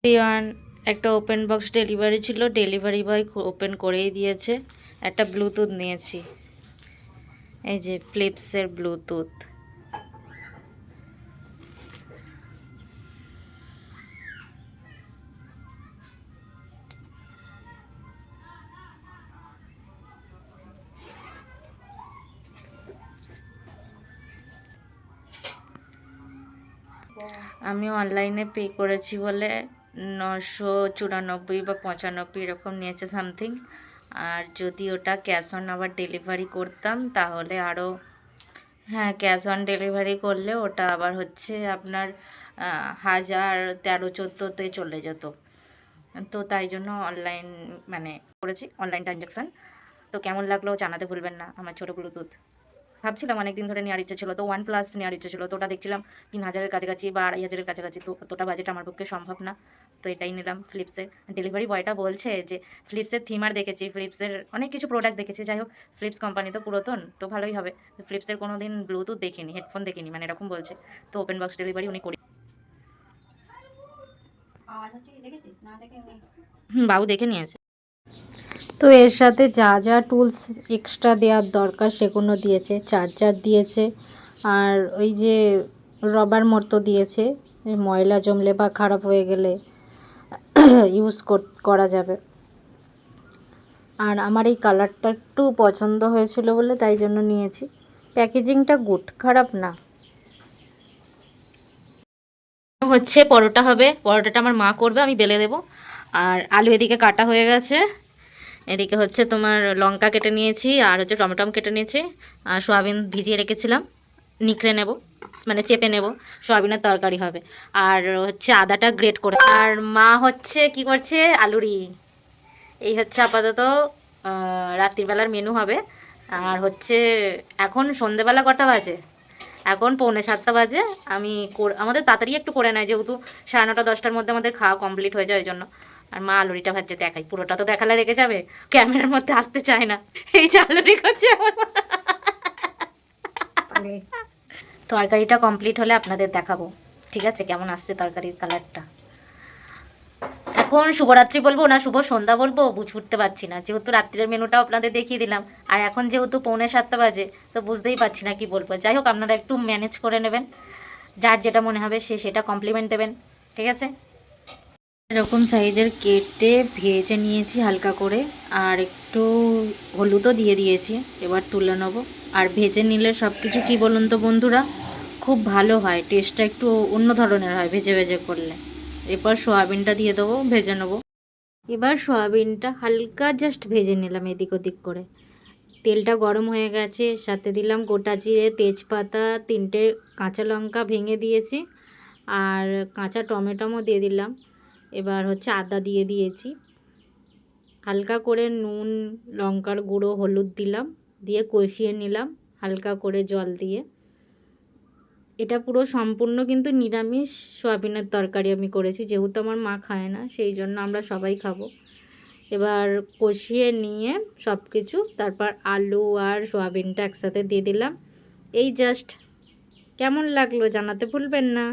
Everyone, একটা open box delivery ছিল, delivery boy open করেই দিয়েছে। একটা ব্লুটুথ নিয়েছি, এই যে ফিলিপসের ব্লুটুথ। আমি অনলাইনে পে করেছি বলে 994 বা 95 এরকম নিয়েছে সামথিং। আর যদি ওটা ক্যাশ অন আবার ডেলিভারি করতাম তাহলে আরও, হ্যাঁ, ক্যাশ অন ডেলিভারি করলে ওটা আবার হচ্ছে আপনার 1013-14তে চলে যেত। তো তাই জন্য অনলাইন মানে করেছি, অনলাইন ট্রানজ্যাকশান। তো কেমন লাগলো জানাতে ভুলবেন না। আমার ছোটো ব্লুটুথ ভাবছিলাম অনেক দিন ধরে নেওয়ার ইচ্ছে ছিল, তো OnePlus নেওয়ার ইচ্ছে ছিল, তো ওটা দেখছিলাম 3000-এর কাছাকাছি বা 2500-এর কাছাকাছি, তো অতটা বাজেট আমার পক্ষে সম্ভব না। তো এটাই নিলাম ফিলিপসের। ডেলিভারি বয়টা বলছে যে ফিলিপসের থিমার দেখেছি, ফিলিপসের অনেক কিছু প্রোডাক্ট দেখেছি, যাই হোক ফিলিপস কোম্পানি তো পুরাতন, তো ভালোই হবে। ফিলিপসের কোনো দিন ব্লুটুথ দেখিনি, হেডফোন দেখিনি, মানে এরকম বলছে। তো ওপেন বক্স ডেলিভারি উনি করি। বাবু দেখে নিয়েছে। তো এর সাথে যা যা টুলস এক্সট্রা দেওয়ার দরকার সেগুলো দিয়েছে। চার্জার দিয়েছে, আর ওই যে রবার মতো দিয়েছে, ময়লা জমলে বা খারাপ হয়ে গেলে ইউজ করা যাবে। আর আমার এই কালারটা একটু পছন্দ হয়েছিল বলে তাই জন্য নিয়েছি। প্যাকেজিংটা গুড, খারাপ না। হচ্ছে পরোটা হবে, পরোটাটা আমার মা করবে, আমি বেলে দেবো। আর আলু এদিকে কাটা হয়ে গেছে, এদিকে হচ্ছে তোমার লঙ্কা কেটে নিয়েছি, আর হচ্ছে টমেটো কেটে নিয়েছি, আর সোয়াবিন ভিজিয়ে রেখেছিলাম, নিখড়ে নেব, মানে চেপে নেব, সোয়াবিনের তরকারি হবে। আর হচ্ছে আদাটা গ্রেট করে। আর মা হচ্ছে কি করছে, আলুরি। এই হচ্ছে আপাতত রাত্রিবেলার মেনু হবে। আর হচ্ছে এখন সন্ধেবেলা কটা বাজে, এখন 6:45 বাজে। আমি আমাদের তাড়াতাড়ি একটু করে নেয়, যেহেতু 9:30-10টার মধ্যে আমাদের খাওয়া কমপ্লিট হয়ে যায়, ওই জন্য। আর মা আলুরিটা ভাজছে, দেখাই, পুরোটা তো দেখালে রেখে যাবে, ক্যামেরার মধ্যে আসতে চায় না। এই যে আলুরি করছে আমার মা। তরকারিটা কমপ্লিট হলে আপনাদের দেখাবো, ঠিক আছে, কেমন আসছে তরকারির কালারটা। এখন শুভরাত্রি বলবো না শুভ সন্ধ্যা বলবো বুঝে উঠতে পারছি না, যেহেতু রাত্রের মেনুটাও আপনাদের দেখিয়ে দিলাম। আর এখন যেহেতু 6:45 বাজে, তো বুঝতেই পারছি না কি বলবো। যাই হোক, আপনারা একটু ম্যানেজ করে নেবেন, যার যেটা মনে হবে সেটা কমপ্লিমেন্ট দেবেন, ঠিক আছে। এরকম সাইজের কেটে ভেজে নিয়েছি হালকা করে, আর একটু হলুদও দিয়ে দিয়েছি। এবার তুলে নেবো। আর ভেজে নিলে সব কিছু কী বলুন তো বন্ধুরা, খুব ভালো হয়, টেস্টটা একটু অন্য ধরনের হয় ভেজে ভেজে করলে। এরপর সয়াবিনটা দিয়ে দেবো, ভেজে নেবো। এবার সয়াবিনটা হালকা জাস্ট ভেজে নিলাম এদিক ওদিক করে। তেলটা গরম হয়ে গেছে, সাথে দিলাম গোটা জিরে, তেজপাতা, 3টে কাঁচা লঙ্কা ভেঙে দিয়েছি, আর কাঁচা টমেটোও দিয়ে দিলাম। এবার হচ্ছে আদা দিয়ে দিয়েছি, হালকা করে নুন, লঙ্কার গুঁড়ো, হলুদ দিলাম, দিয়ে কষিয়ে নিলাম হালকা করে জল দিয়ে। এটা পুরো সম্পূর্ণ কিন্তু নিরামিষ সয়াবিনের তরকারি আমি করেছি, যেহেতু আমার মা খায় না, সেই জন্য আমরা সবাই খাবো। এবার কষিয়ে নিয়ে সব কিছু, তারপর আলু আর সয়াবিনটা একসাথে দিয়ে দিলাম। এই জাস্ট, কেমন লাগলো জানাতে ভুলবেন না।